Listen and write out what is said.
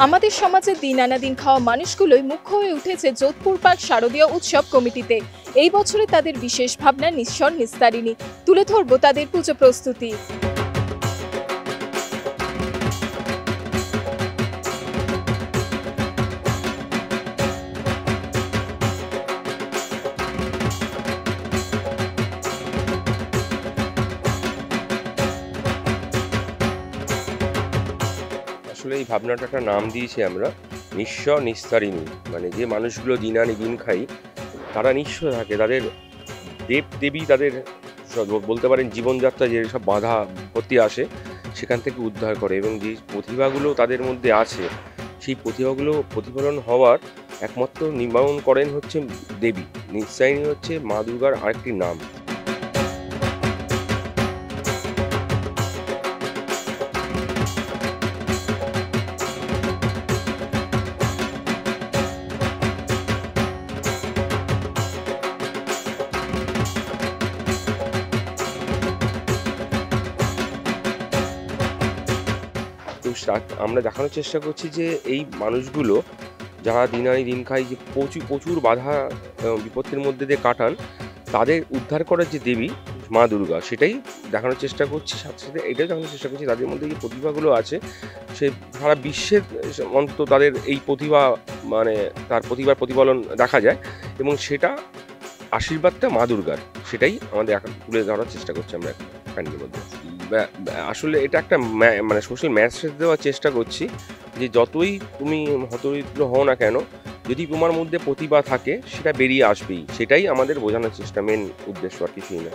আমাদের সমাজে দিন আনা দিন খাওয়া মানুষগুলোই মুখ্য হয়ে উঠেছে যোধপুর পার্ক শারদীয় উৎসব কমিটিতে। এই বছরে তাদের বিশেষ ভাবনা নিঃস্বর নিস্তারিণী। তুলে ধরবো তাদের পুজো প্রস্তুতি। আসলে এই ভাবনাটা একটা নাম দিয়েছি আমরা নিঃস্ব নিস্তারিণী। মানে যে মানুষগুলো দিন আনি দিন খাই তারা নিঃস্ব থাকে, তাদের দেব দেবী তাদের বলতে পারেন জীবনযাত্রা যে সব বাধা বিপত্তি আসে সেখান থেকে উদ্ধার করে, এবং যে প্রতিভাগুলো তাদের মধ্যে আছে সেই প্রতিভাগুলো প্রতিফলন হওয়ার একমাত্র নিবারণ করেন হচ্ছে দেবী। নিস্তারিণী হচ্ছে মা দুর্গার আরেকটি নাম। তো আমরা দেখানোর চেষ্টা করছি যে এই মানুষগুলো যারা দিন আনি দিন খায়, যে প্রচুর বাধা বিপত্তির মধ্যে দিয়ে কাটান, তাদের উদ্ধার করার যে দেবী মা দুর্গা, সেটাই দেখানোর চেষ্টা করছি। সাথে সাথে এটাও দেখানোর চেষ্টা করছি তাদের মধ্যে যে প্রতিভাগুলো আছে সে সারা বিশ্বের অন্তত তাদের এই প্রতিভা, মানে তার প্রতিভার প্রতিফলন দেখা যায়, এবং সেটা আশীর্বাদটা মা দুর্গার, সেটাই আমাদের এখন তুলে ধরার চেষ্টা করছি আমরা এখন প্যান্ডেলের মধ্যে। আসলে এটা একটা মানে সোশ্যাল মেসেজ দেওয়ার চেষ্টা করছি যে যতই তুমি হতদরিদ্র হও না কেন, যদি তোমার মধ্যে প্রতিভা থাকে সেটা বেরিয়ে আসবেই। সেটাই আমাদের বোঝানোর চেষ্টা, মেন উদ্দেশ্য আর কিছুই না।